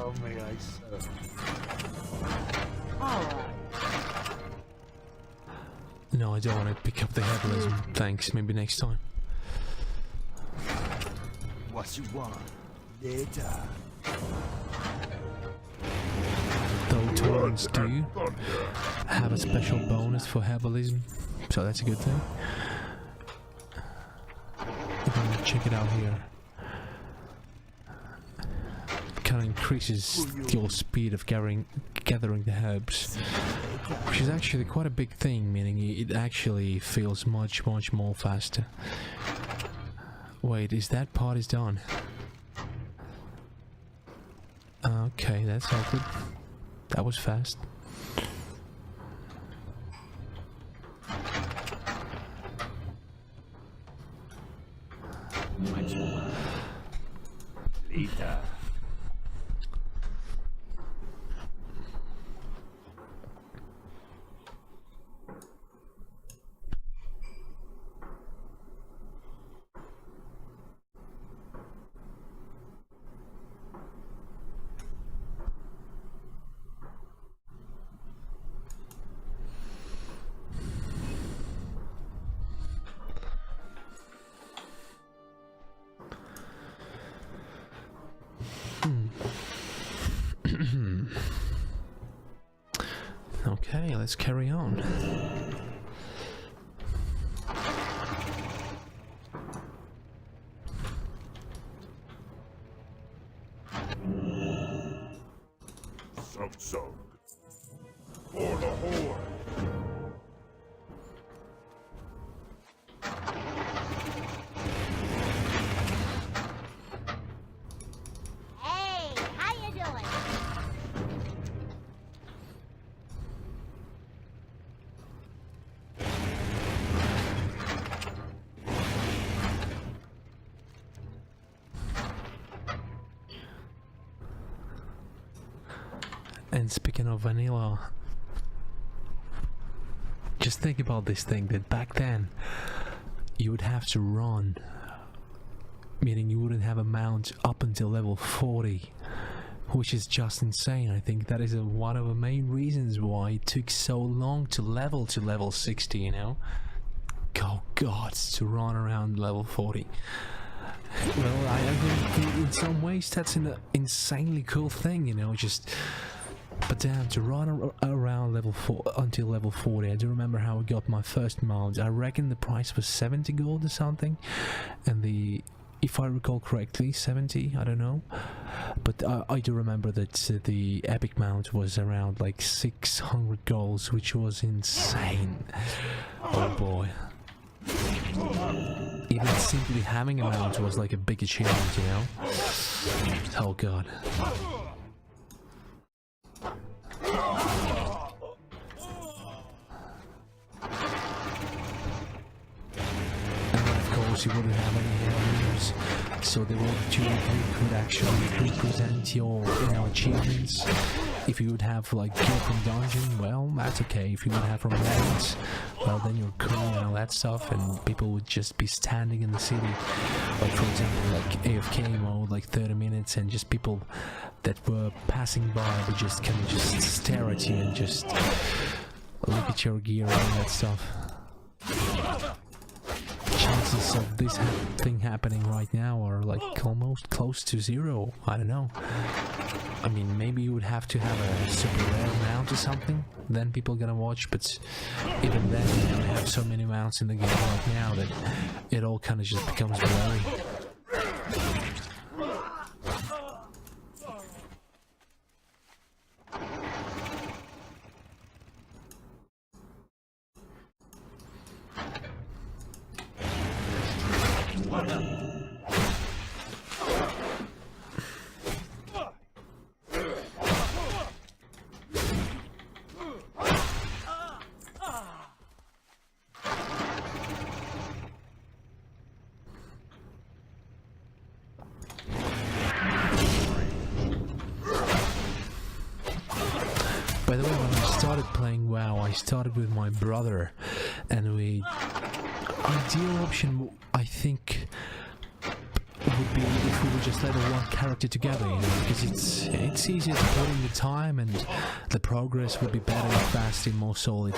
How may I serve? No, I don't want to pick up the herbalism. Thanks, maybe next time. What you want? Later. Though torrents do have a special bonus for herbalism, so that's a good thing. We're gonna check it out here. Kind of increases your speed of gathering the herbs, which is actually quite a big thing, meaning it actually feels much more faster. Wait, is that part is done? Okay, that's all good. That was fast. Later. Okay, let's carry on. Sub for the Horde. Hey, how you doing? And speaking of vanilla, just think about this thing, that back then you would have to run, meaning you wouldn't have a mount up until level 40, which is just insane. I think that is one of the main reasons why it took so long to level 60, you know? Oh gods, to run around level 40. Well, I think in some ways that's an insanely cool thing, you know, just... But damn, to run around level 4 until level 40, I do remember how I got my first mount. I reckon the price was 70 gold or something, and if I recall correctly, 70, I don't know. But I do remember that the epic mount was around like 600 golds, which was insane. Oh boy. Even simply having a mount was like a big achievement, you know? Oh god. You wouldn't have any enemies, so the World 2 could actually represent your achievements. If you would have like gear from dungeon, well, that's okay. If you would have from lands, well, then you're cool and all that stuff, and people would just be standing in the city, like for example, like AFK mode, like 30 minutes, and just people that were passing by would just kind of just stare at you and just look at your gear and all that stuff. Chances of this thing happening right now are like almost close to zero. I don't know. I mean, maybe you would have to have a super rare mount or something, then people gonna watch, but even then you don't have so many mounts in the game right now that it all kind of just becomes blurry. By the way, when I started playing WoW, I started with my brother, and ideal option, I think, would be if we would just level one character together, you know, because it's easier to put in the time and the progress would be better and faster and more solid.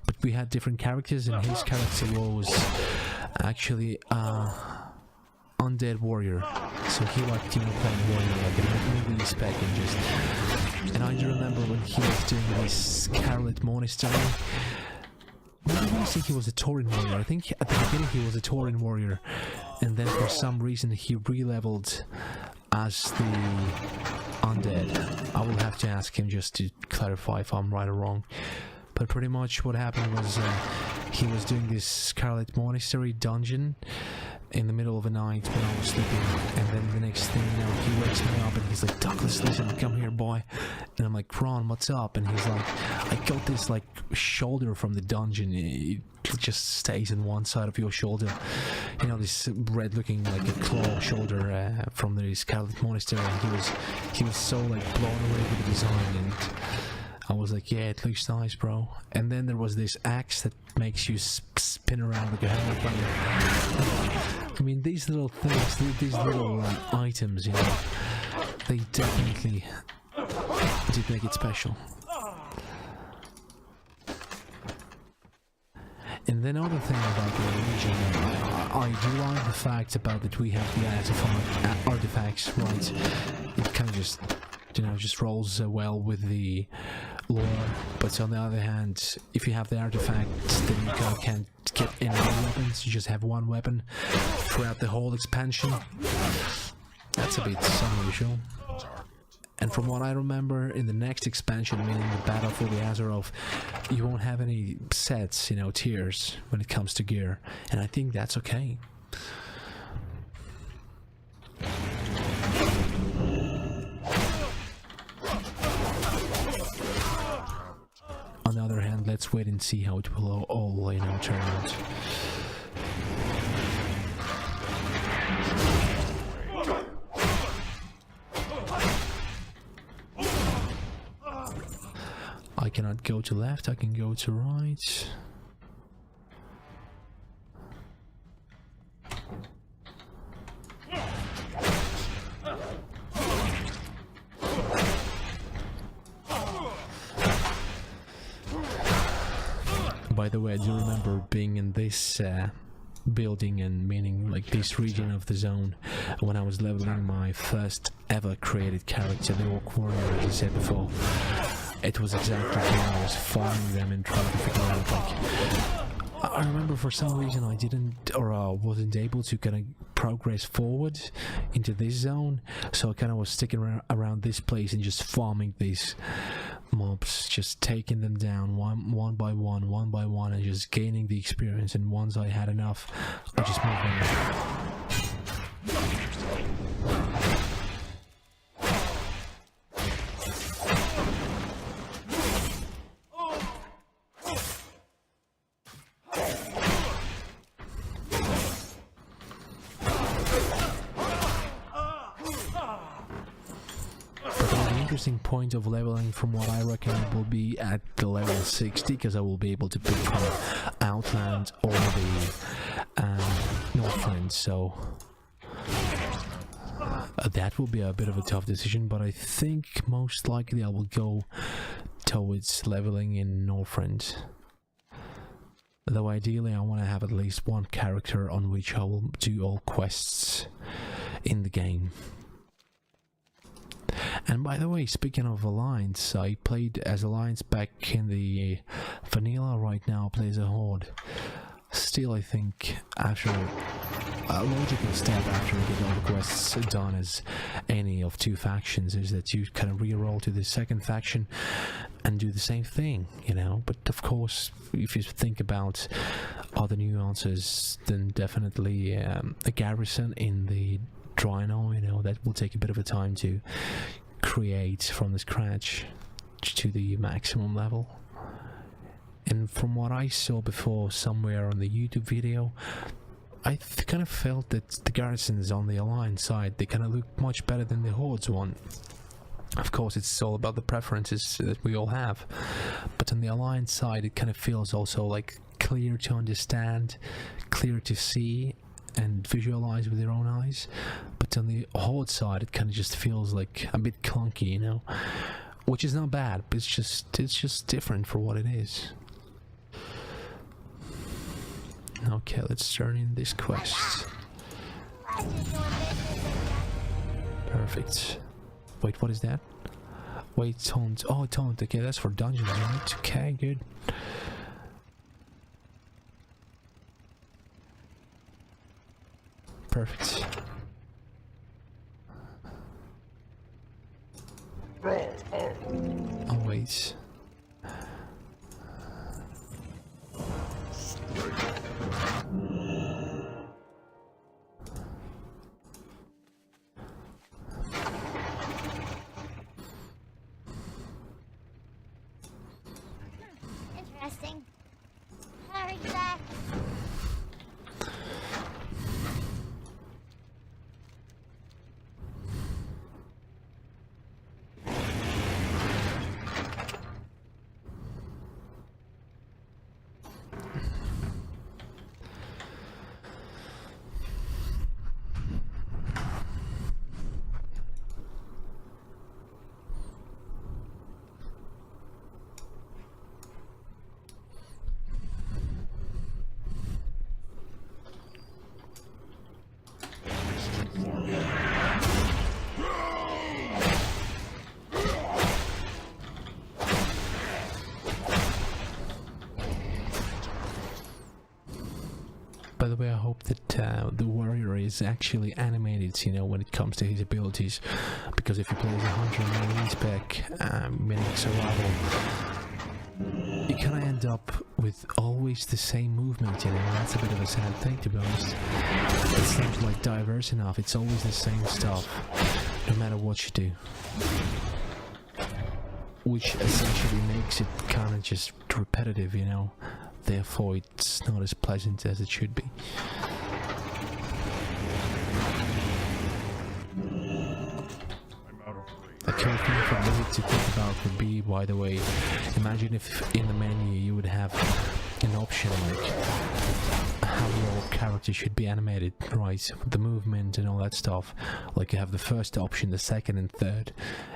But we had different characters, and his character was actually undead warrior, so he liked, you know, playing warrior like a melee spec and just. And I do remember when he was doing this Scarlet Monastery. I don't think he was a Tauren warrior. I think at the beginning he was a Tauren warrior, and then for some reason he re-leveled as the undead. I will have to ask him just to clarify if I'm right or wrong. But pretty much what happened was he was doing this Scarlet Monastery dungeon in the middle of the night when I was sleeping, and then the next thing you know, he wakes me up and he's like, "Douglas, listen, come here, boy." And I'm like, "Ron, what's up?" And he's like, "I got this like shoulder from the dungeon. It just stays in one side of your shoulder, you know, this red looking like a claw shoulder from the Scarlet Monastery." And he was so like blown away with the design, and I was like, "Yeah, it looks nice, bro." And then there was this axe that makes you spin around like a hammer. I mean, these little things, these little items, you know, they definitely did make it special. And then other thing about the region, I do like the fact about that we have the artifacts, right? It kind of just, you know, just rolls well with the lore. But on the other hand, if you have the artifacts, then you kind of can't get any weapons. You just have one weapon throughout the whole expansion. That's a bit unusual. And from what I remember, in the next expansion, meaning the Battle for the Azeroth, you won't have any sets, you know, tiers when it comes to gear. And I think that's okay. On the other hand, let's wait and see how it will all, you know, turn out. I cannot go to left, I can go to right. By the way, I do remember being in this building, and meaning like this region of the zone, when I was leveling my first ever created character, the Orc Warrior, as I said before. It was exactly here I was farming them and trying to figure out, like, I remember for some reason I didn't, or wasn't able to kind of progress forward into this zone, so I kind of was sticking around this place and just farming these mobs, just taking them down one by one, and just gaining the experience. And once I had enough, I just moved on. Interesting point of leveling, from what I reckon, it will be at the level 60, because I will be able to pick from Outland or the Northland, so that will be a bit of a tough decision, but I think most likely I will go towards leveling in Northrend. Though ideally I want to have at least one character on which I will do all quests in the game. And by the way, speaking of Alliance, I played as Alliance back in the vanilla. Right now I play as a Horde. Still, I think after a logical step after you get all the quests done as any of two factions is that you kind of re-roll to the second faction and do the same thing, you know. But of course, if you think about other nuances, then definitely a garrison in the Drino, you know, that will take a bit of a time to create from the scratch to the maximum level. And from what I saw before somewhere on the YouTube video, I kind of felt that the garrisons on the Alliance side, they kind of look much better than the Horde's one. Of course, it's all about the preferences that we all have, but on the Alliance side it kind of feels also like clear to understand, clear to see, and visualize with your own eyes, but on the horde side it kind of just feels like a bit clunky, you know, which is not bad, but it's just different for what it is. Okay, let's turn in this quest. Perfect. Wait, what is that? Wait, taunt. Oh, taunt. Okay, that's for dungeons, right? Okay, good. Perfect. Oh, wait. Interesting. Hurry back. By the way, I hope that the warrior is actually animated, you know, when it comes to his abilities, because if he plays a hunter in melee spec, meaning survival, you kind of end up with always the same movement, you know. That's a bit of a sad thing, to be honest. It's not like diverse enough. It's always the same stuff, no matter what you do, which essentially makes it kind of just repetitive, you know. Therefore, it's not as pleasant as it should be. A cool thing for me to think about would be, by the way, imagine if in the menu you would have an option like how your character should be animated, right? The movement and all that stuff. Like you have the first option, the second and third,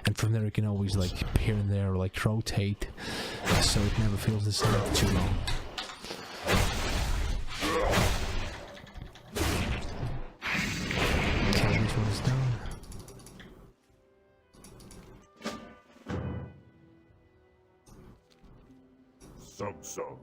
and from there you can always like here and there like rotate, so it never feels the same for too long. Okay, this one is done. Sub.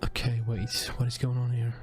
Okay, wait, what is going on here?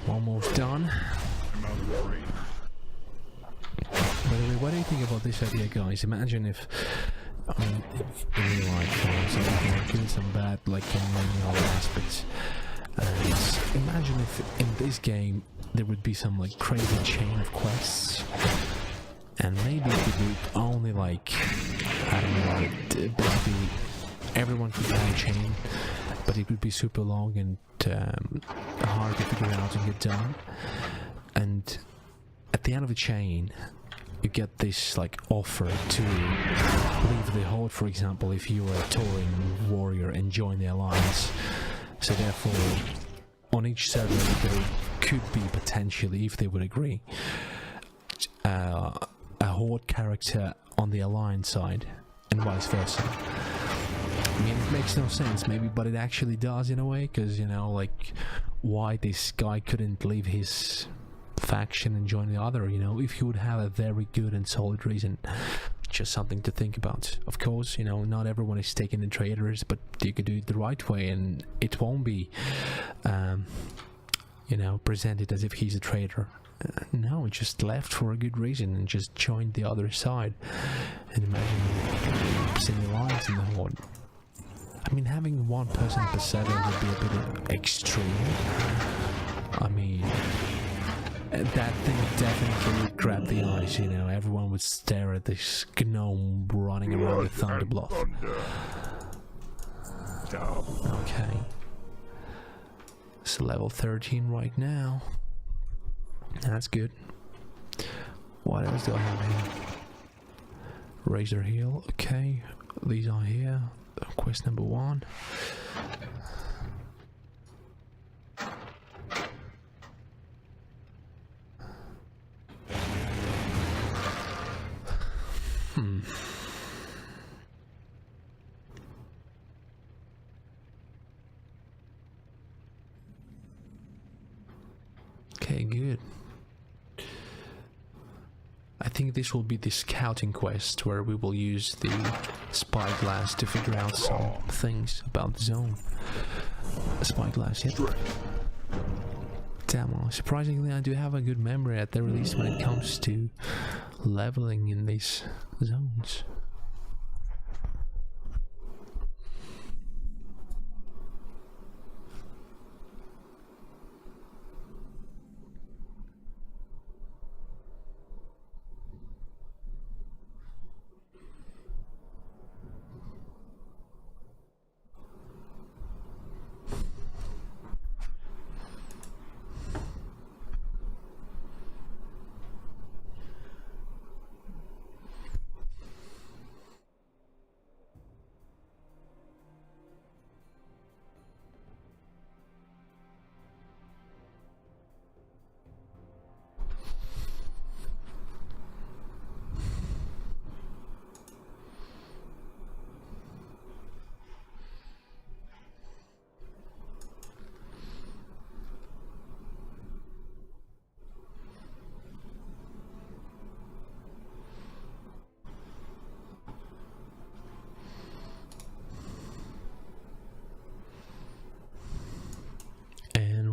Almost done. By the way, what do you think about this idea, guys? Imagine if, I mean, in real life, some good, some bad, like in many other aspects. And imagine if in this game there would be some like crazy chain of quests, and maybe it would be only like, I don't know, basically everyone could have a chain, but but it would be super long and hard to figure out and get done. And at the end of the chain, you get this like offer to leave the Horde, for example, if you are a touring warrior and join the Alliance. So therefore, on each server there could be potentially, if they would agree, a Horde character on the Alliance side, and vice versa. I mean, it makes no sense, maybe, but it actually does in a way, because, you know, like, why this guy couldn't leave his faction and join the other, you know, if he would have a very good and solid reason. Just something to think about. Of course, you know, not everyone is taking the traitors, but you could do it the right way, and it won't be, you know, presented as if he's a traitor. No, he just left for a good reason and just joined the other side. And imagine seeing the lines in the Horde. I mean, having one person per 7 would be a bit extreme. I mean, that thing definitely would grab the eyes, you know. Everyone would stare at this gnome running around the Thunder Bluff. Okay. So level 13 right now. That's good. What else do I have here? Razor Heal, okay. These are here. Quest number 1. Okay, good. I think this will be the scouting quest where we will use the spyglass to figure out some things about the zone. Spyglass, yep. Damn, well, surprisingly I do have a good memory at the release when it comes to leveling in these zones.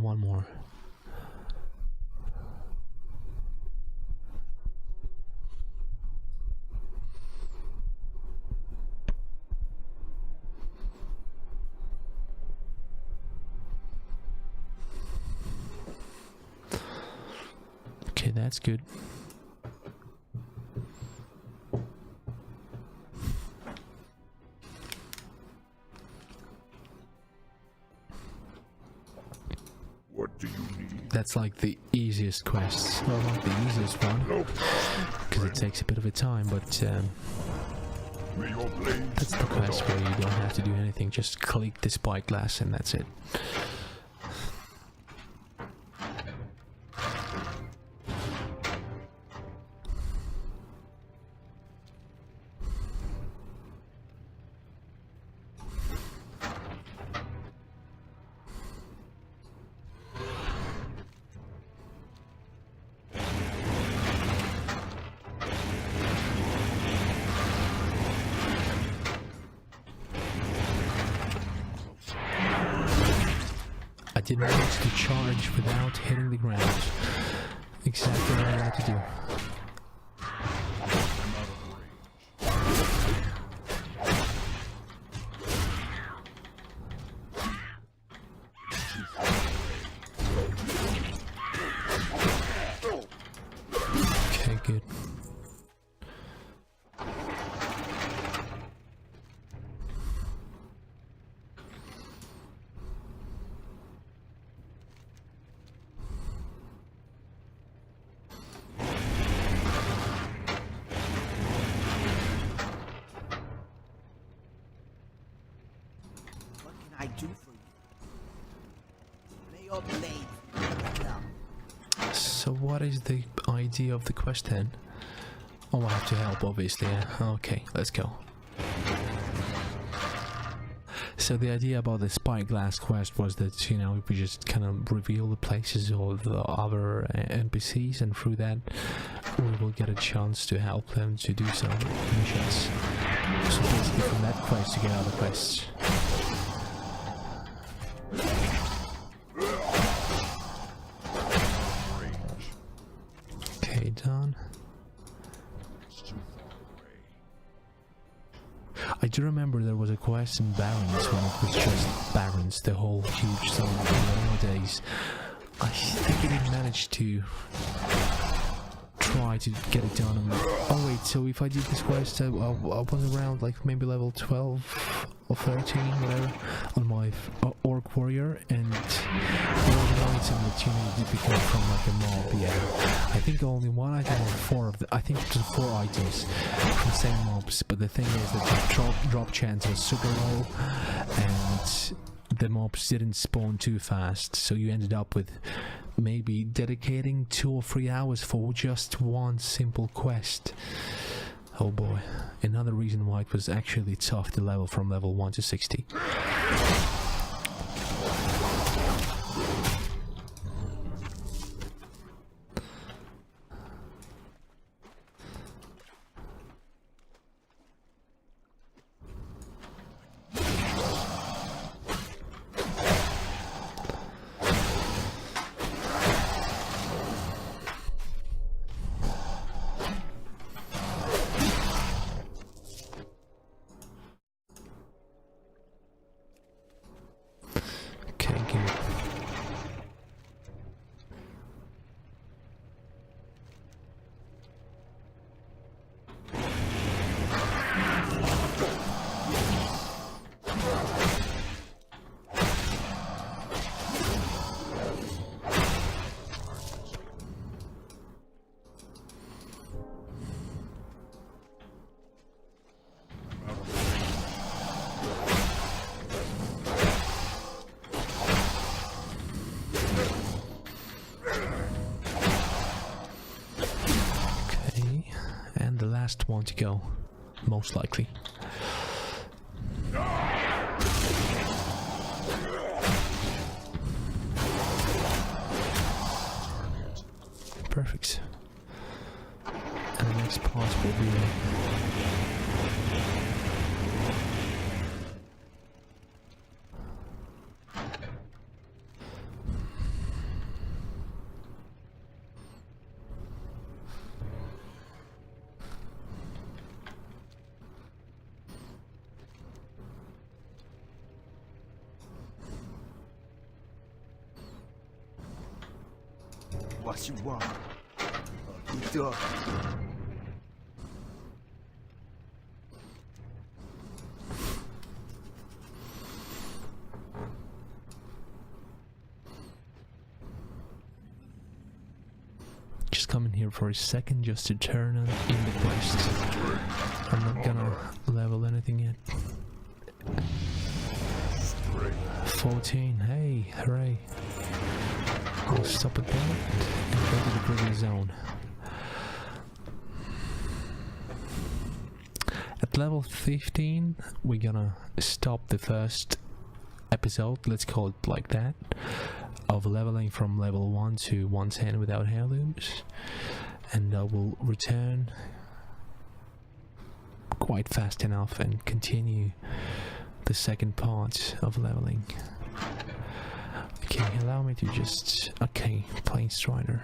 One more. Okay, that's good. What do you need? That's like the easiest quest. Well, not the easiest one, because it takes a bit of a time, but that's the quest where you don't have to do anything, just click the spyglass and that's it. I did manage to charge without hitting the ground. Exactly what I had to do. Okay, good. I do for you. May your blade be well. So what is the idea of the quest then? Oh, I have to help, obviously. Yeah. Okay, let's go. So the idea about the spyglass quest was that, you know, we just kind of reveal the places of the other NPCs, and through that we will get a chance to help them to do some missions. So basically from that quest to get other quests. Okay, done. I do remember there was a quest in Barrens when it was just Barrens, the whole huge zone. Nowadays, I think I didn't manage to try to get it done. Oh wait, so if I did this quest, I was around like maybe level 12 or 13, whatever, on my orc warrior, and there was an item that you needed to become from like a mob. Yeah, I think only one item or four of the. I think it was 4 items from the same mobs. But the thing is that the drop chance was super low, and the mobs didn't spawn too fast, so you ended up with maybe dedicating 2 or 3 hours for just one simple quest. Oh boy, another reason why it was actually tough to level from level 1 to 60. Last one to go, most likely. Perfect. And the next part will be what you want. Get up. just coming here for a second just to turn on in the quest. I'm not gonna level anything yet. 14, hey, hooray. I'll stop at that and go to the prison zone. At level 15, we're gonna stop the first episode, let's call it like that, of leveling from level 1 to 110 without heirlooms, and I will return quite fast enough and continue the second part of leveling. Okay, allow me to just... Okay, plain Strider.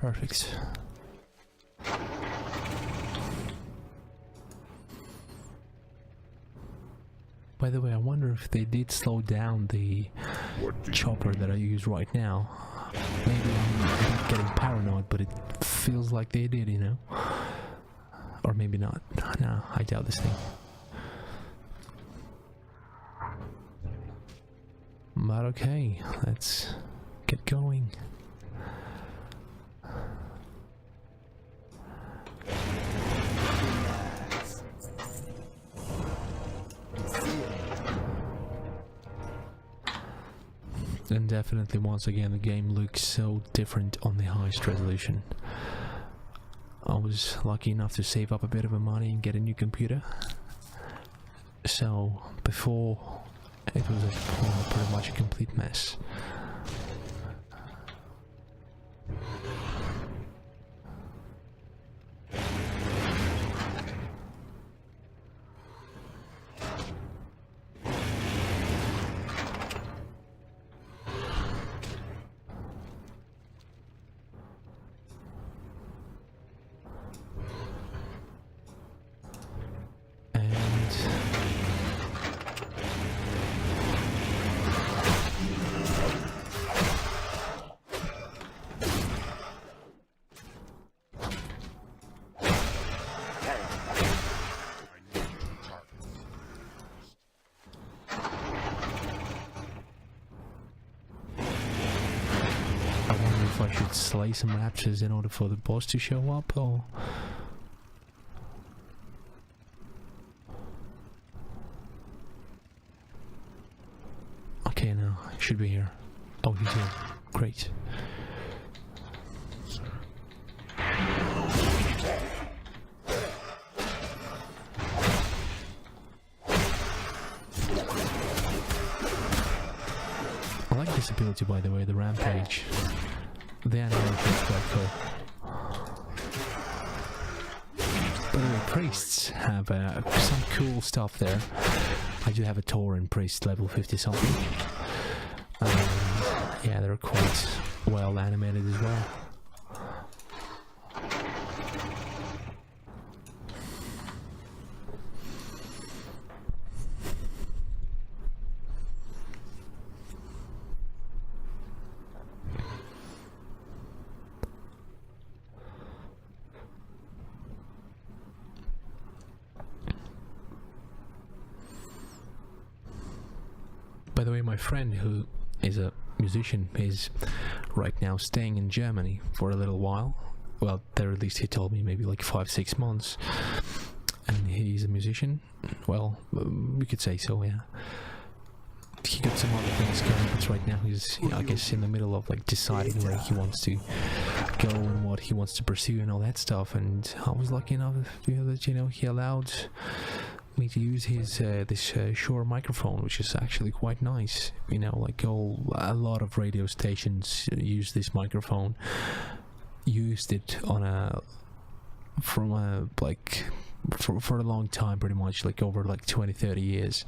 Perfect. By the way, I wonder if they did slow down the chopper that I use right now. Maybe I'm getting paranoid, but it feels like they did, you know? Or maybe not. No, I doubt this thing. But okay, let's get going. And definitely, once again, the game looks so different on the highest resolution. I was lucky enough to save up a bit of money and get a new computer. So before, it was pretty much a complete mess. If I should slay some raptors in order for the boss to show up, or... Okay, now, he should be here. Oh, he's here. Great. I like this ability, by the way, the rampage. The animation is quite cool. By the way, priests have some cool stuff there. I do have a Tauren priest level 50 something. Yeah, they're quite well animated as well. By the way, my friend who is a musician is right now staying in Germany for a little while. Well, there at least he told me, maybe like 5-6 months. And he's a musician. Well, we could say so, yeah. He got some other things going, but right now he's, I guess, in the middle of like deciding where he wants to go and what he wants to pursue and all that stuff. And I was lucky enough that, you know, he allowed me to use his this Shure microphone, which is actually quite nice. You know, like a lot of radio stations use this microphone. Used it on for a long time, pretty much, like over like 20-30 years.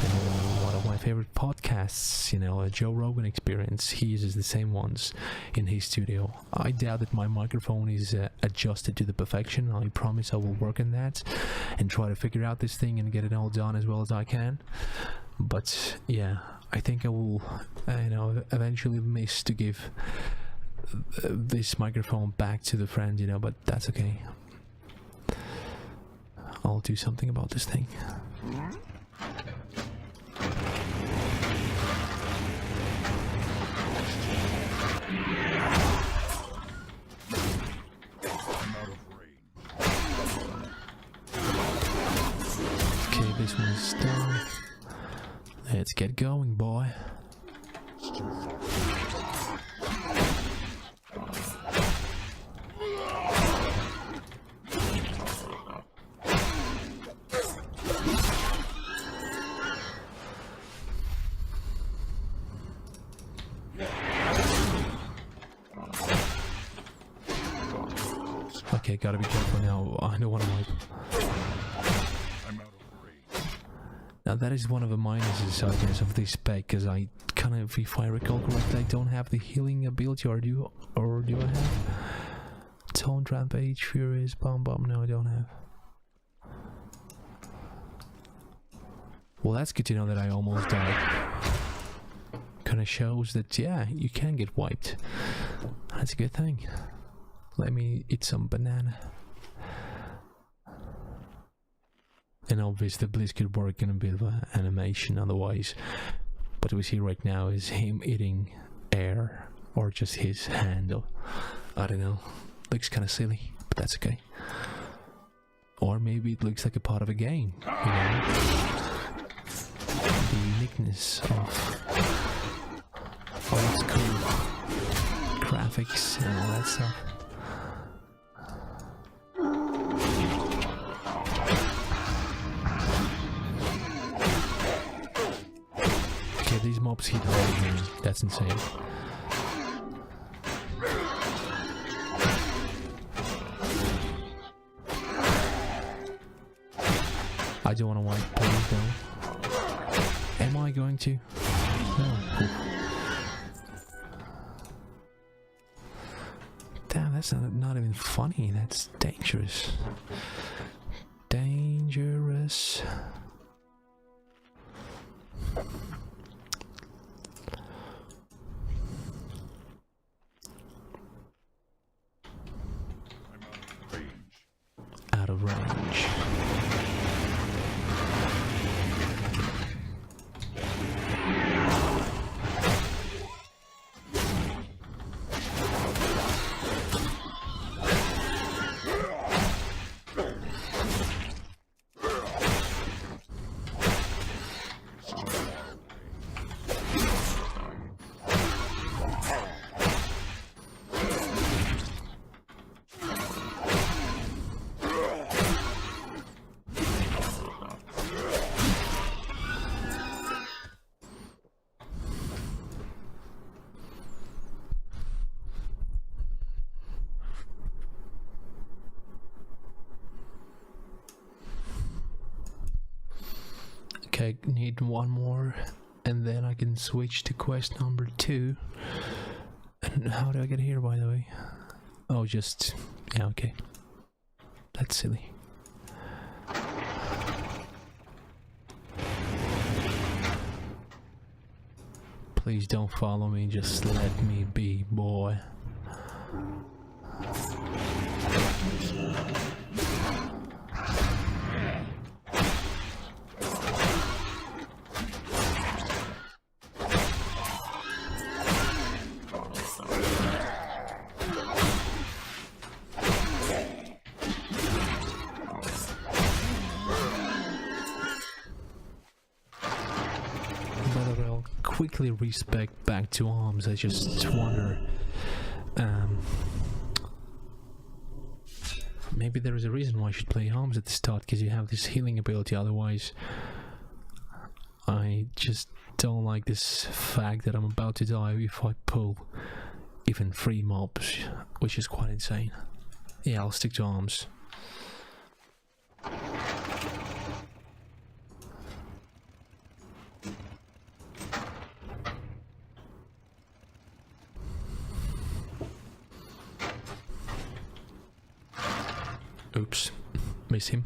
One of my favorite podcasts, you know, Joe Rogan Experience, he uses the same ones in his studio. I doubt that my microphone is adjusted to the perfection. I promise I will work on that and try to figure out this thing and get it all done as well as I can. But yeah, I think I will, you know, eventually miss to give this microphone back to the friend, you know, but that's okay. I'll do something about this thing. Okay, this one's done. Let's get going, boy. Okay, gotta be careful now. I don't want to wipe. Now that is one of the minuses, I guess, of this spec, because I kind of, if I recall correctly, I don't have the healing ability, or do I have? Taunt, Rampage, Furious, Bomb. No, I don't have. Well, that's good to know that I almost died. Kinda shows that, yeah, you can get wiped. That's a good thing. Let me eat some banana. And obviously Blizz could work in a bit of an animation otherwise. What we see right now is him eating air, or just his hand, or I don't know. Looks kind of silly, but that's okay. Or maybe it looks like a part of a game, you know? The uniqueness of old school graphics and all that stuff. Okay, these mobs hit hard, man. That's insane. I don't want to wipe, please don't. Am I going to? No. Damn, that's not even funny. That's dangerous. Dangerous. Out of range. Okay, need one more, and then I can switch to quest number 2. And how do I get here, by the way? Oh, just... yeah, okay. That's silly. Please don't follow me, just let me be, boy. Quickly respec back to arms. I just wonder, maybe there is a reason why I should play arms at the start, because you have this healing ability. Otherwise, I just don't like this fact that I'm about to die if I pull even 3 mobs, which is quite insane. Yeah, I'll stick to arms. Oops, miss him.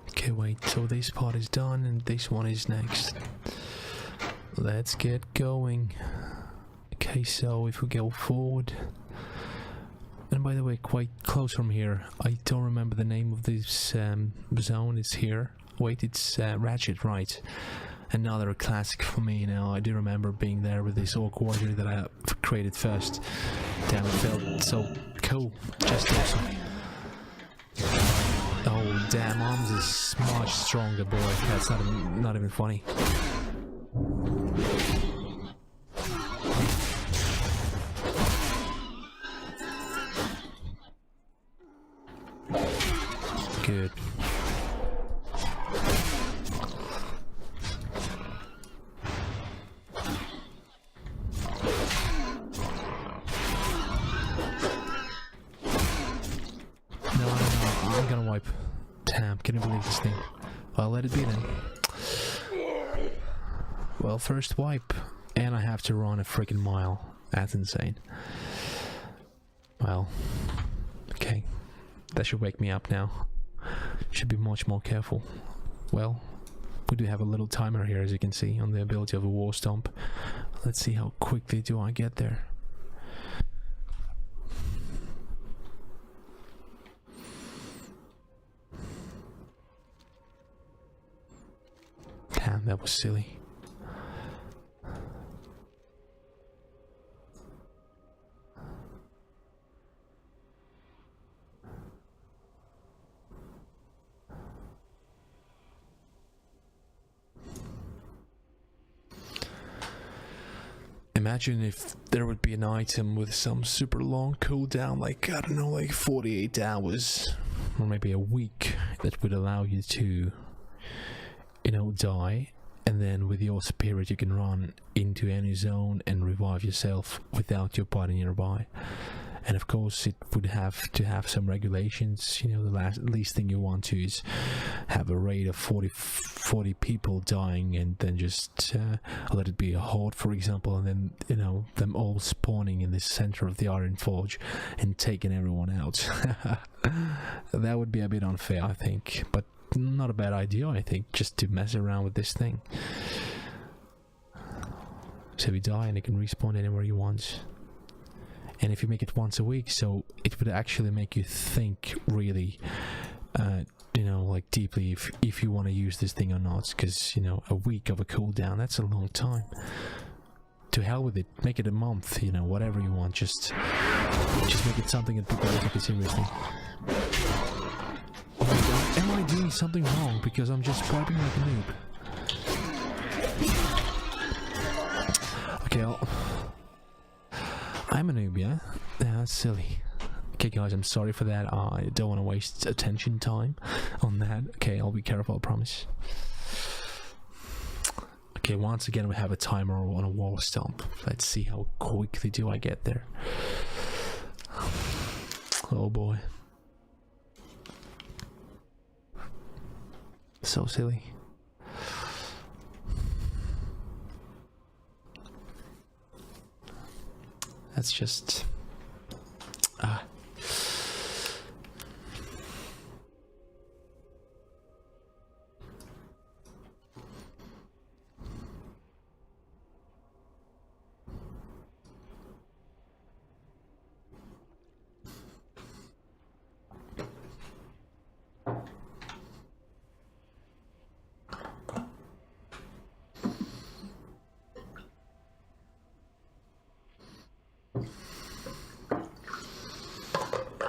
Okay, wait, so this part is done and this one is next. Let's get going. Okay, so if we go forward, and by the way, quite close from here. I don't remember the name of this zone. It's here. Wait, it's Ratchet, right? Another classic for me now. I do remember being there with this orc warrior that I created first. Damn, it felt so cool. Just awesome. Oh damn, arms is much stronger, boy. That's not even funny. Good. I'm gonna wipe. Damn, can you believe this thing? Well, let it be then. Well, first wipe, and I have to run a freaking mile. That's insane. Well, okay. That should wake me up now. Should be much more careful. Well, we do have a little timer here, as you can see, on the ability of a war stomp. Let's see how quickly do I get there. Damn, that was silly. Imagine if there would be an item with some super long cooldown, like, I don't know, like 48 hours, or maybe a week, that would allow you to, you know, die, and then with your spirit you can run into any zone and revive yourself without your body nearby. And of course it would have to have some regulations. You know, the least thing you want to is have a rate of 40 people dying, and then just let it be a horde, for example, and then, you know, them all spawning in the center of the Iron Forge and taking everyone out. That would be a bit unfair, I think, but not a bad idea, I think, just to mess around with this thing. So you die and you can respawn anywhere you want. And if you make it once a week, so it would actually make you think really, you know, like deeply if you want to use this thing or not. Because, you know, a week of a cooldown, that's a long time. To hell with it, make it a month, you know, whatever you want. Just make it something that people will take it seriously. Oh my god, am I doing something wrong? Because I'm just swiping like a noob. Okay, I'm a noob, yeah? Yeah, that's silly. Okay guys, I'm sorry for that. I don't want to waste attention time on that. Okay, I'll be careful, I promise. Okay, once again we have a timer on a wall stomp. Let's see how quickly do I get there. Oh boy. So silly. That's just...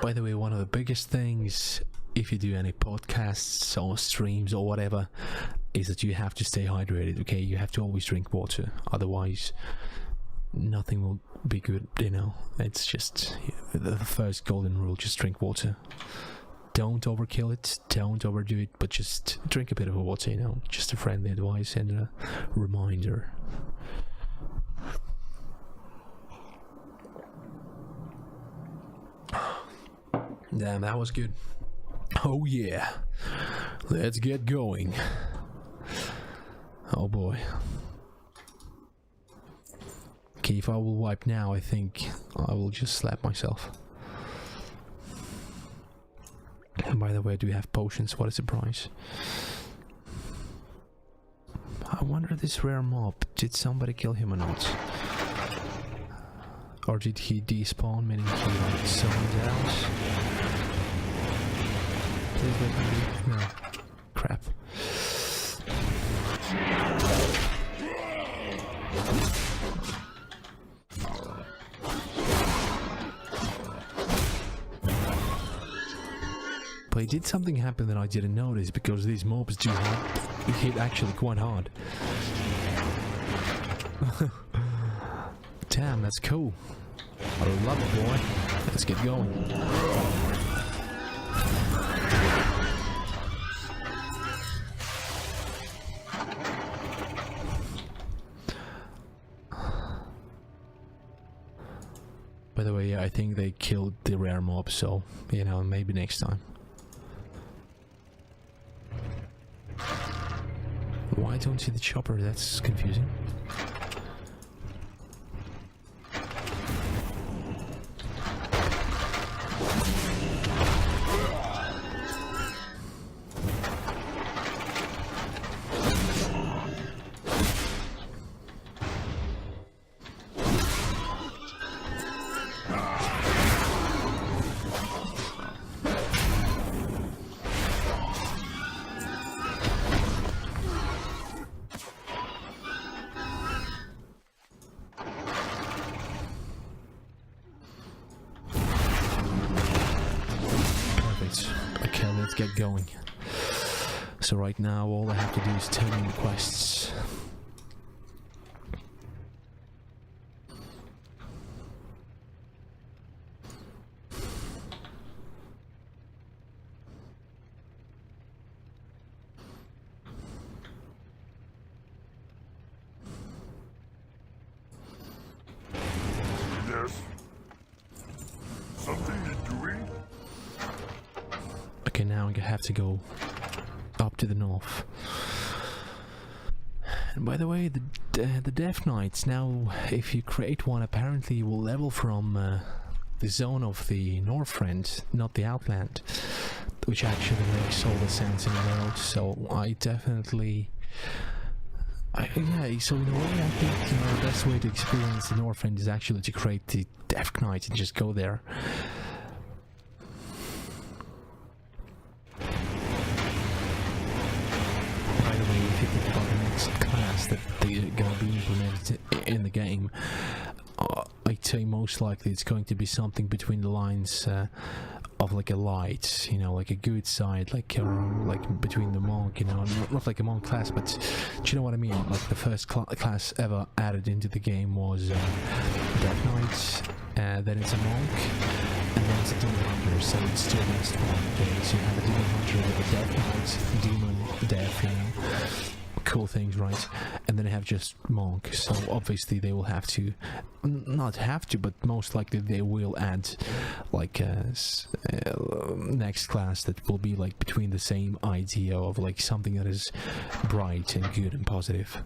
By the way, one of the biggest things, if you do any podcasts or streams or whatever, is that you have to stay hydrated, okay? You have to always drink water, otherwise nothing will be good, you know? It's just the first golden rule, just drink water. Don't overkill it, don't overdo it, but just drink a bit of water, you know? Just a friendly advice and a reminder. Damn, that was good. Oh yeah. Let's get going. Oh boy. Okay, if I will wipe now, I think I will just slap myself. And by the way, do we have potions? What is the price? I wonder, this rare mob, did somebody kill him or not? Or did he despawn, meaning he like summoned out? Please let me be. No. Crap. But did something happen that I didn't notice, because these mobs do hit actually quite hard. Damn, that's cool. I love it, boy. Let's get going. By the way, yeah, I think they killed the rare mob, so, you know, maybe next time. Why I don't see the chopper. That's confusing. Okay, let's get going. So right now all I have to do is turn in the quests. Yes? Something you're doing? Okay, now I have to go up to the north. And by the way, the Death Knights, now if you create one, apparently you will level from the zone of the Northrend, not the Outland, which actually makes all the sense in the world. So I definitely... yeah, so in a way I think, you know, the best way to experience the Northrend is actually to create the Death Knight and just go there. Class that they're going to be implemented in the game, I'd say most likely it's going to be something between the lines of like a light, you know, like a good side, like between the monk, you know, not like a monk class, but do you know what I mean? Like the first class ever added into the game was Death Knight, then it's a monk, and then it's a demon hunter, so it's still against one. Okay, so you have a demon hunter with a Death Knight, demon, death, you know. Cool things, right? And then they have just monk, so obviously they will have to, not have to, but most likely they will add like a next class that will be like between the same idea of like something that is bright and good and positive.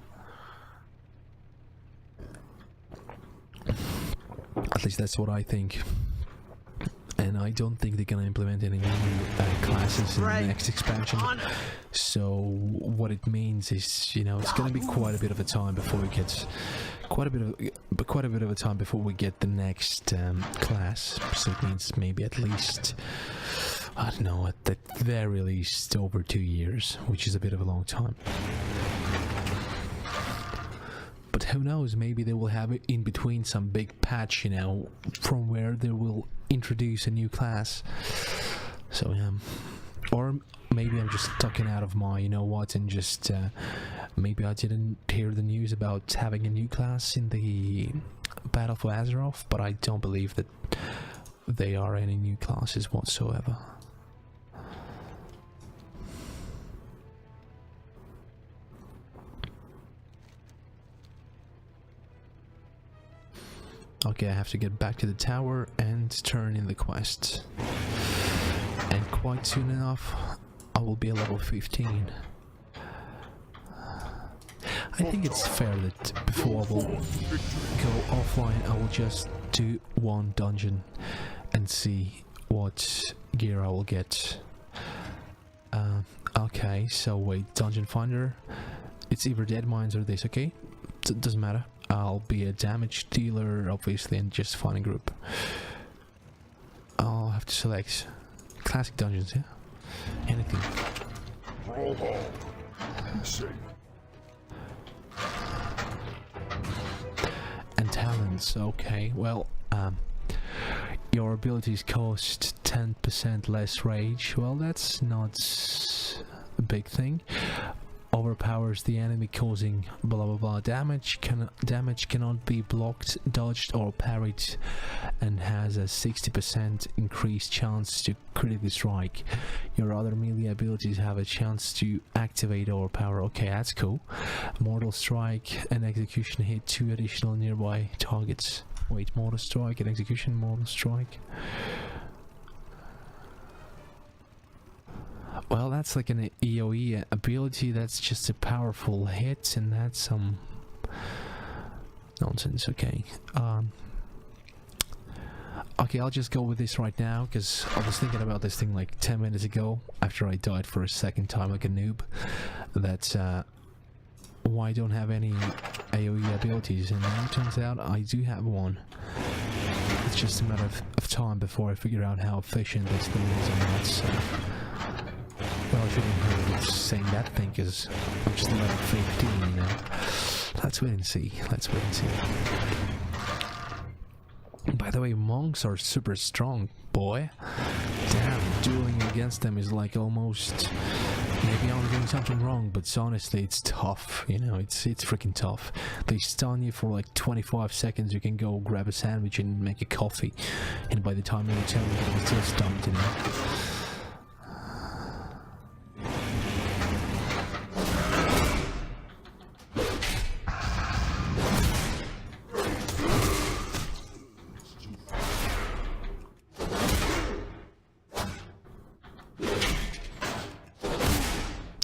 At least that's what I think. And I don't think they're gonna implement any new classes in the next expansion. So what it means is, you know, it's gonna be quite a bit of a time before we get quite a bit of a time before we get the next class. So it means maybe at least, I don't know, at the very least over 2 years, which is a bit of a long time. But who knows, maybe they will have it in between some big patch, you know, from where they will introduce a new class. So yeah, or maybe I'm just talking out of my, you know what, and just maybe I didn't hear the news about having a new class in the Battle for Azeroth, but I don't believe that there are any new classes whatsoever. Okay, I have to get back to the tower and turn in the quest. And quite soon enough, I will be a level 15. I think it's fair that before I will go offline, I will just do one dungeon and see what gear I will get. Okay, so wait, Dungeon Finder. It's either Dead Mines or this, okay? Doesn't matter. I'll be a damage dealer, obviously, and just find a group. I'll have to select classic dungeons, yeah? Anything. Roll hall. Be safe. And talents, okay. Well, your abilities cost 10% less rage. Well, that's not a big thing. Overpowers the enemy, causing blah blah blah damage. Damage cannot be blocked, dodged or parried, and has a 60% increased chance to critically strike. Your other melee abilities have a chance to activate overpower. Okay, that's cool. Mortal Strike and Execution hit 2 additional nearby targets. Wait, Mortal Strike and Execution, Mortal Strike. Well, that's like an EOE ability. That's just a powerful hit, and that's some nonsense. Okay. Okay, I'll just go with this right now, because I was thinking about this thing like 10 minutes ago, after I died for a second time like a noob, that why I don't have any AoE abilities, and now it turns out I do have one. It's just a matter of time before I figure out how efficient this thing is or not, so... Well, I shouldn't have saying that thing, because I'm just level 15, you know. Let's wait and see, let's wait and see. By the way, monks are super strong, boy. Damn, dueling against them is like almost... Maybe I'm doing something wrong, but honestly, it's tough, you know, it's freaking tough. They stun you for like 25 seconds, you can go grab a sandwich and make a coffee, and by the time you return, you're still stunned, you know.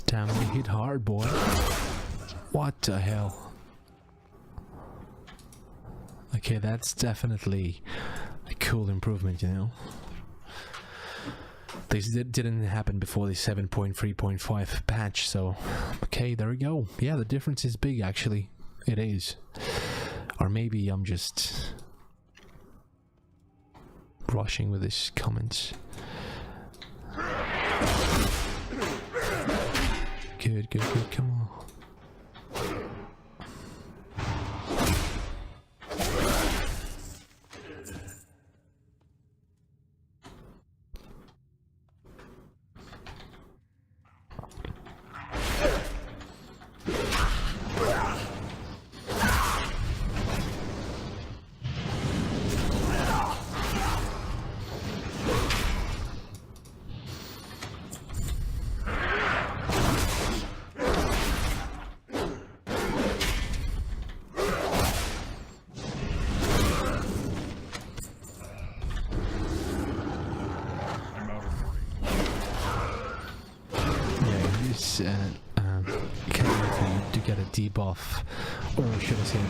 Damn, they hit hard, boy. What the hell? Okay, that's definitely a cool improvement, you know. This didn't happen before the 7.3.5 patch, so... Okay, there we go. Yeah, the difference is big, actually. It is. Or maybe I'm just... rushing with these comments. Good, good, good, come on. Can to get a debuff, or should I say,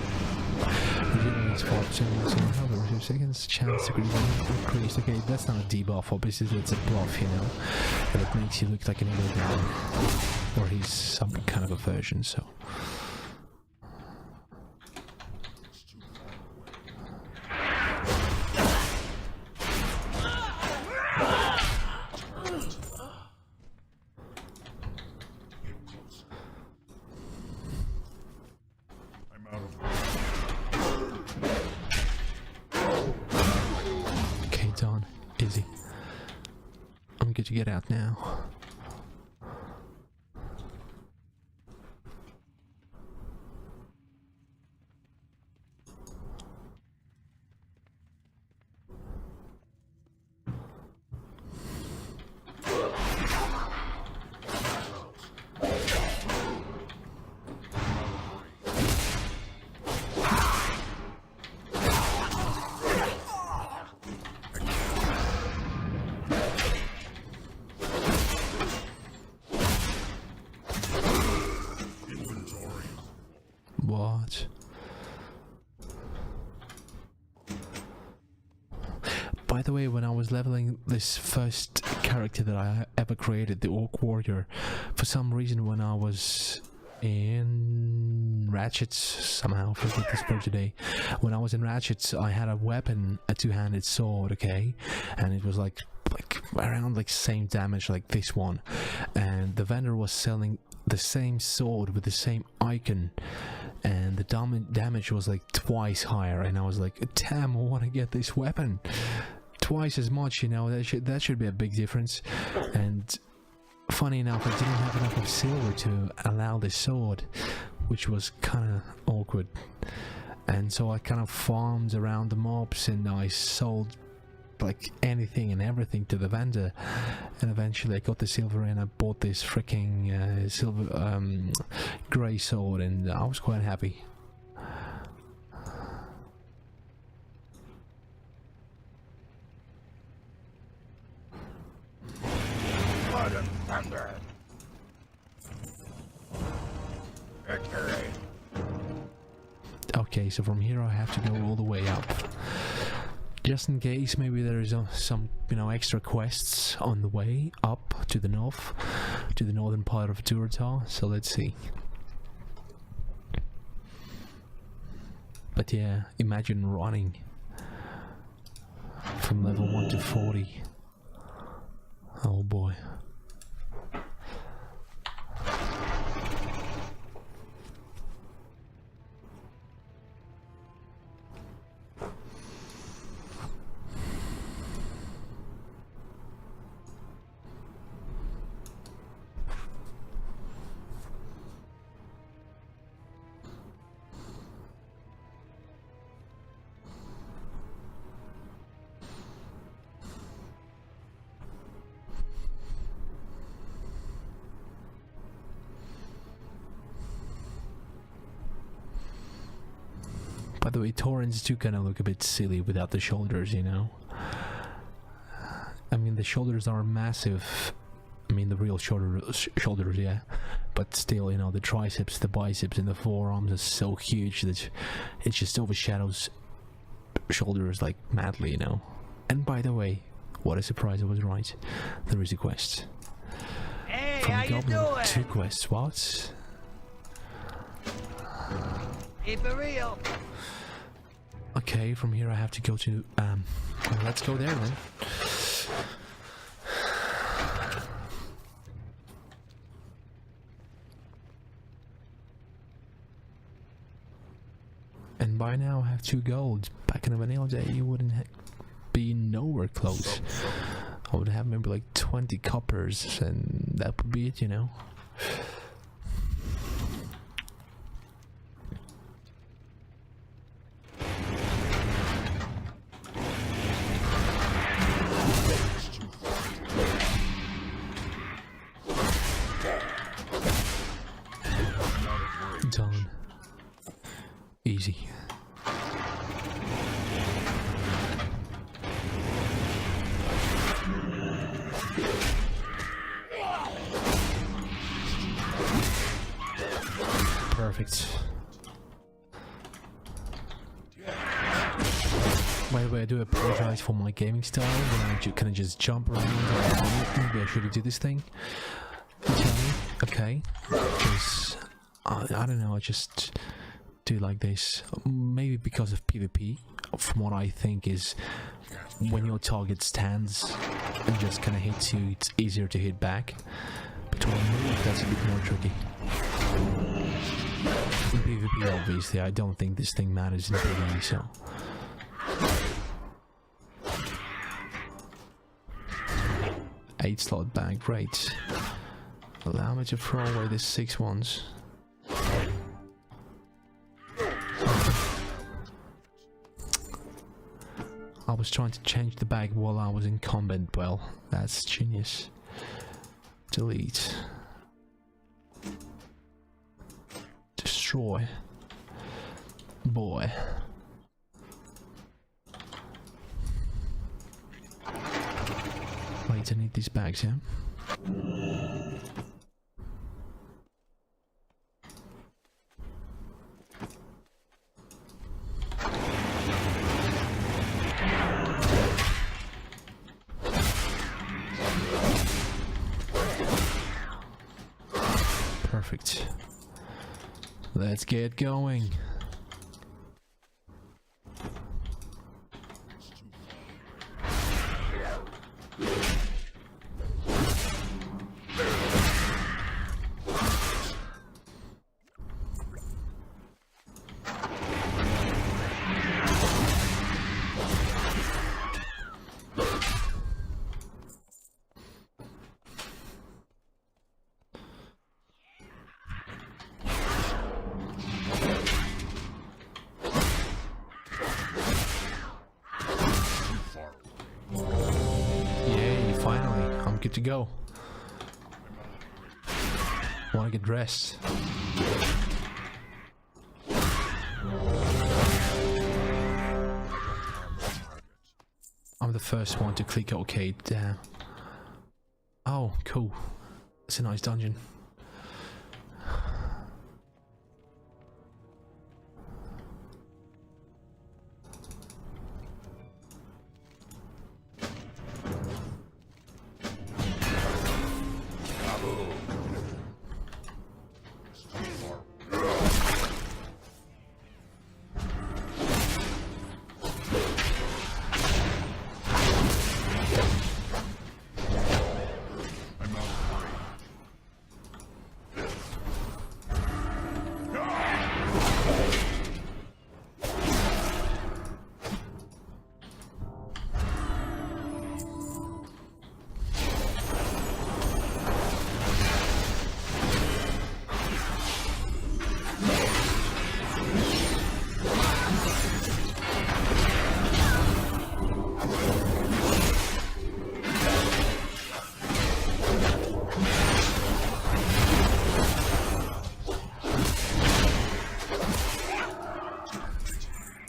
regenerates for 2 seconds, chance to increase. Okay, that's not a debuff, obviously it's a buff, you know, but it makes you look like an evil guy, or he's some kind of a version, so. Easy. I'm good to get out now. What? By the way, when I was leveling this first character that I ever created, the Orc Warrior, for some reason when I was in Ratchets, somehow, forget this for today, when I was in Ratchets, I had a weapon, a two-handed sword, okay, and it was like around like same damage like this one, and the vendor was selling the same sword with the same icon, and the damage was like twice higher, and I was like, damn, I want to get this weapon twice as much, you know. That should be a big difference. And funny enough, I didn't have enough of silver to allow this sword, which was kind of awkward, and so I kind of farmed around the mobs and I sold like anything and everything to the vendor, and eventually I got the silver and I bought this freaking silver grey sword, and I was quite happy. Blood and thunder. Okay, so from here I have to go all the way up. Just in case maybe there is some, you know, extra quests on the way up to the north, to the northern part of Duratar. So let's see. But yeah, imagine running from level 1 to 40. Oh boy. By the way, Torrents do kind of look a bit silly without the shoulders, you know? I mean, the shoulders are massive. I mean, the real shoulders, yeah. But still, you know, the triceps, the biceps, and the forearms are so huge that it just overshadows shoulders like madly, you know? And by the way, what a surprise, I was right. There is a quest. Hey, From how you Goblin, doing? 2 quests, what? Keep it real. Okay, from here I have to go to, well, let's go there then. And by now I have 2 gold. Back in a vanilla day you wouldn't be nowhere close. I would have maybe like 20 coppers and that would be it, you know. Done. Easy. Perfect. By the way, I do apologize for my gaming style when I kind of just jump around. Maybe I should do this thing. Tell me, okay? Because I don't know, I just do like this. Maybe because of PvP. From what I think is, when your target stands and just kind of hits you, it's easier to hit back. But when you move, that's a bit more tricky. In PvP, obviously, I don't think this thing matters in PvE, so. Eight slot bag, great. Allow me to throw away the 6 ones. I was trying to change the bag while I was in combat. Well, that's genius. Delete. Destroy. Boy. Wait, I need these bags, yeah? Perfect. Let's get going. Good to go. Wanna get dressed. I'm the first one to click OK. Damn. Oh, cool. It's a nice dungeon.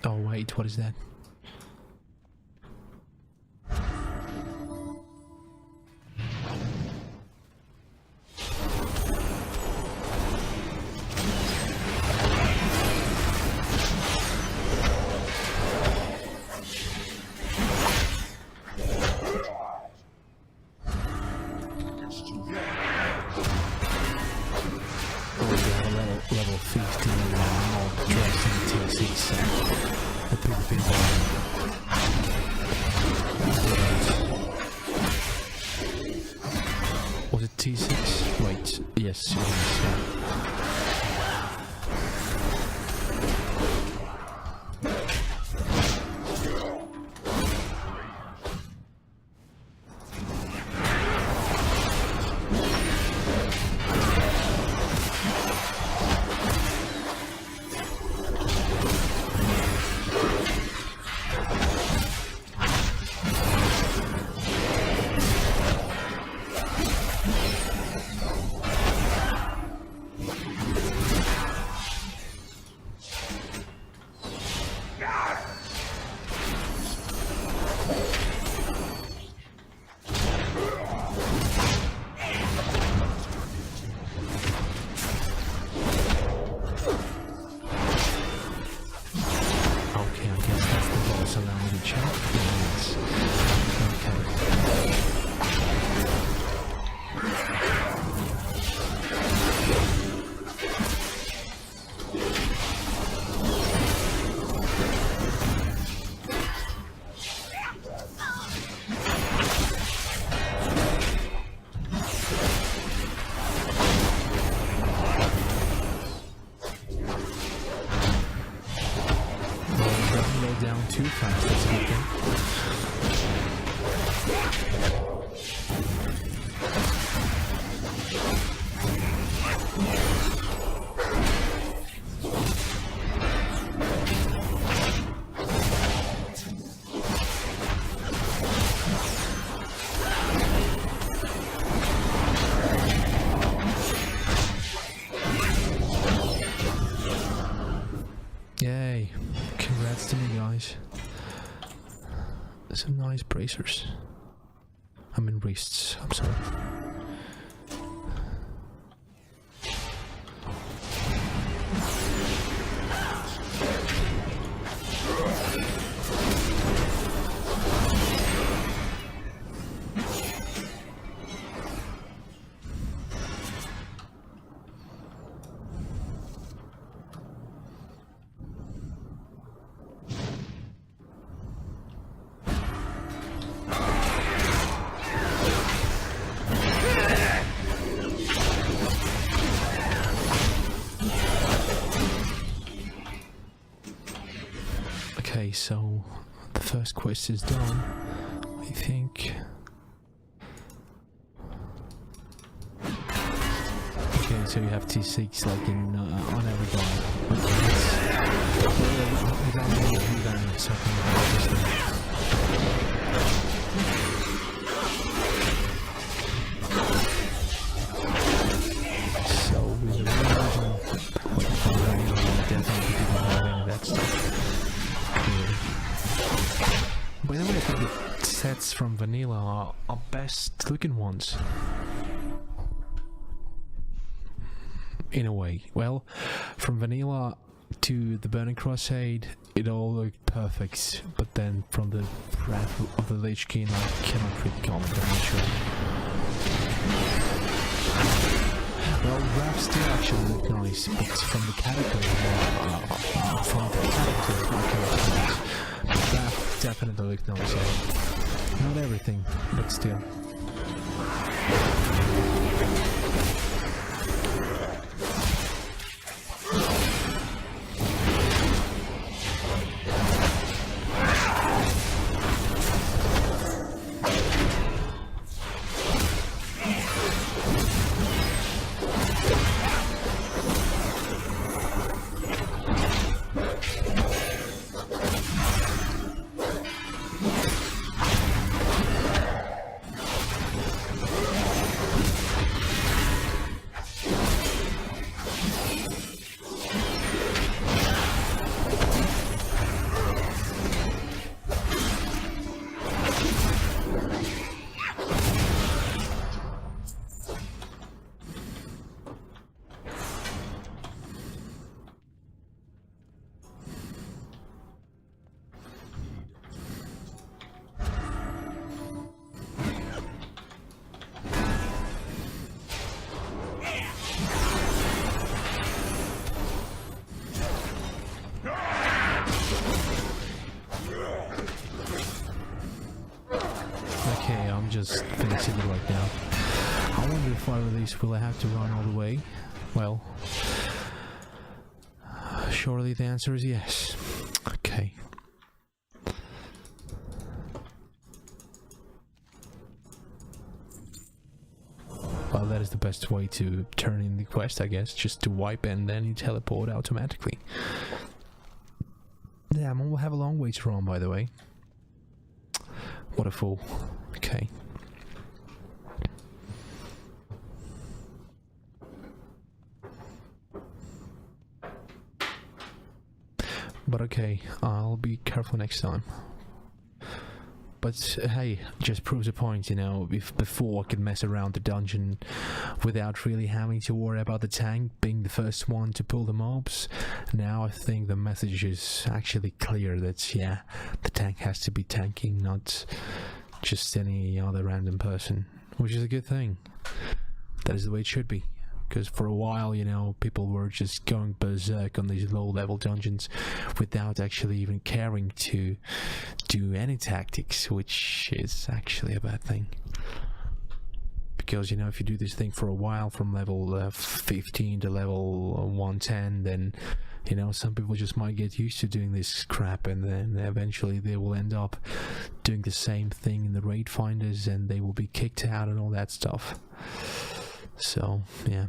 Oh wait, what is that? Level 15 mob dressed in T6 set. The PvP was it T6? Wait, yes, it was, yeah. Down too fast, that's a good thing. Yay. Congrats to me, guys. Some nice bracers. I mean wrists, I'm sorry. Okay, so the first quest is done, I think. Okay, so you have T6 like in on every guy. So with the definitely didn't have any of that stuff. By the way, I think the sets from vanilla are best looking ones. In a way. Well, from vanilla to the Burning Crusade, it all looked perfect. But then from the Wrath of the Lich King, I cannot really comment, I'm not sure. Well, Wrath still actually looked nice, but from the character, I cannot comment. That definitely looked nice. Not everything, but still. just finish it right now. I wonder if I release, will I have to run all the way? Well, surely the answer is yes. Okay. Well, that is the best way to turn in the quest, I guess. Just to wipe and then you teleport automatically. Damn, we'll have a long way to run, by the way. What a fool. Okay. But okay, I'll be careful next time. But hey, just proves a point, you know, if before I could mess around the dungeon without really having to worry about the tank being the first one to pull the mobs, now I think the message is actually clear that, yeah, the tank has to be tanking, not just any other random person, which is a good thing. That is the way it should be. Because for a while, you know, people were just going berserk on these low-level dungeons without actually even caring to do any tactics, which is actually a bad thing. Because, you know, if you do this thing for a while from level 15 to level 110, then, you know, some people just might get used to doing this crap, and then eventually they will end up doing the same thing in the raid finders, and they will be kicked out and all that stuff. So, yeah.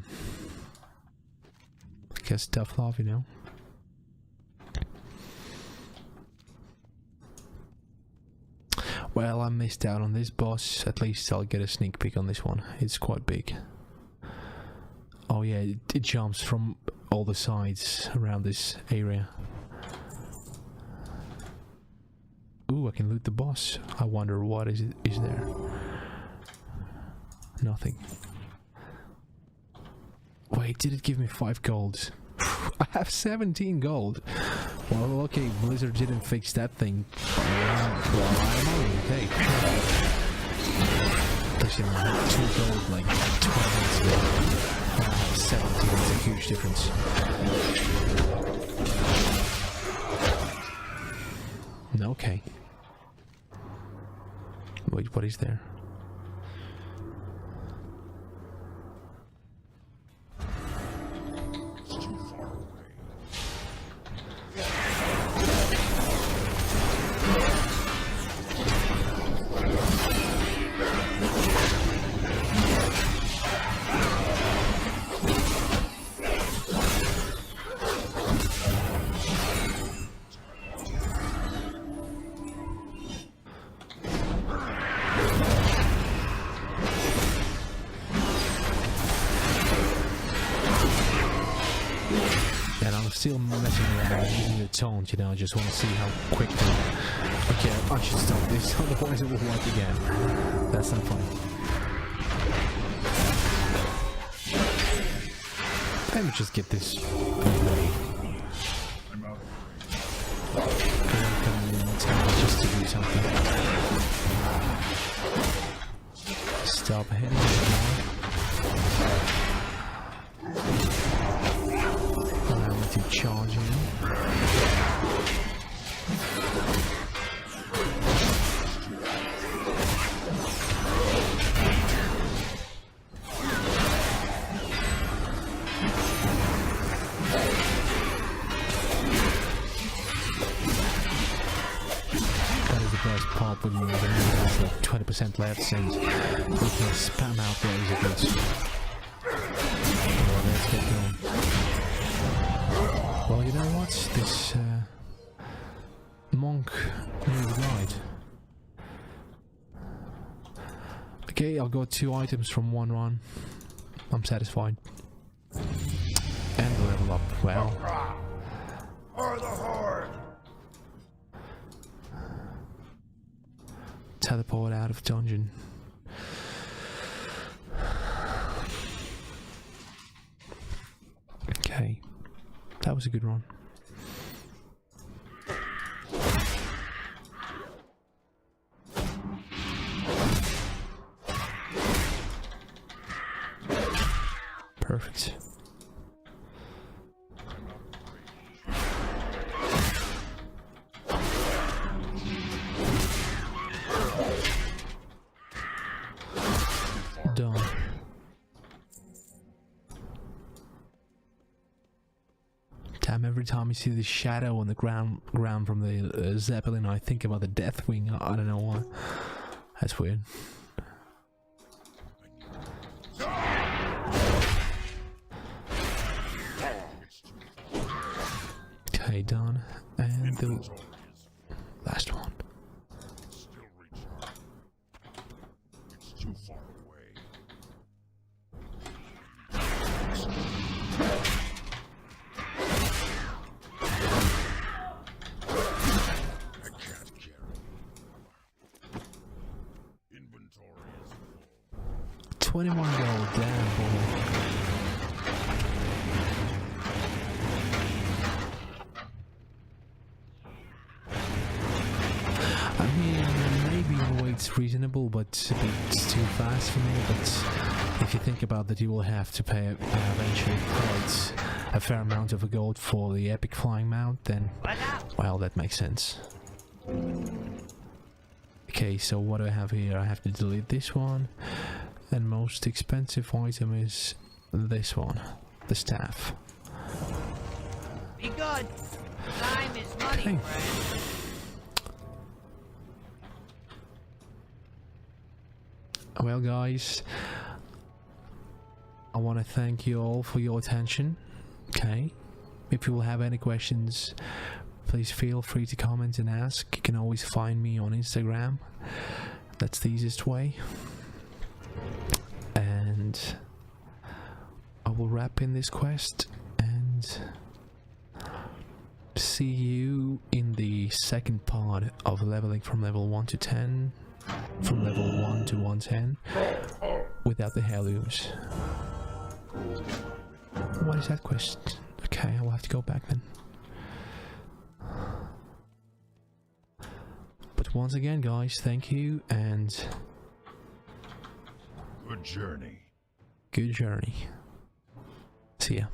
I guess tough love, you know. Well, I missed out on this boss. At least I'll get a sneak peek on this one. It's quite big. Oh yeah, it jumps from all the sides around this area. Ooh, I can loot the boss. I wonder what is there. Nothing. Wait, did it give me 5 gold? I have 17 gold. Well, okay, Blizzard didn't fix that thing. Well, I'm okay. Listen, I had 2 gold like 12 minutes ago. And I have 17, it's a huge difference. Okay. Wait, what is there? Still messing around using the taunt, you know, I just want to see how quickly. Okay, I should stop this, otherwise it will wipe again. That's not fun. Let me just get this away. I'm coming in just to do something. Stop hitting it now. To charge in. That is the best part when you have like 20% left and you can spam out the executes. Well, let's get going. Well, you know what? This monk nearly died. Okay, I'll got 2 items from 1 run. I'm satisfied. And the level up. Well. For the horde. Teleport out of dungeon. Okay. That was a good run. Perfect. time, every time I see the shadow on the ground from the Zeppelin, I think about the Deathwing. I don't know why. That's weird. Okay, done. And the last one. Still reaching. It's too far away. I can't carry. Inventory is full. 21 gold, damn boy. I mean, maybe the weight's reasonable, but it's too fast for me. But if you think about that, you will have to pay eventually quite a fair amount of gold for the epic flying mount, then, well, that makes sense. Okay, so what do I have here? I have to delete this one. And most expensive item is this one, the staff. Be good. Time is money, Okay. friend. Well, guys, I want to thank you all for your attention. Okay, if you will have any questions, please feel free to comment and ask. You can always find me on Instagram. That's the easiest way. And I will wrap in this quest and see you in the second part of leveling from level 1 to 10, from level 1 to 110, without the heirlooms. What is that quest? Okay, I will have to go back then. But once again, guys, thank you and Good journey. good journey. See ya.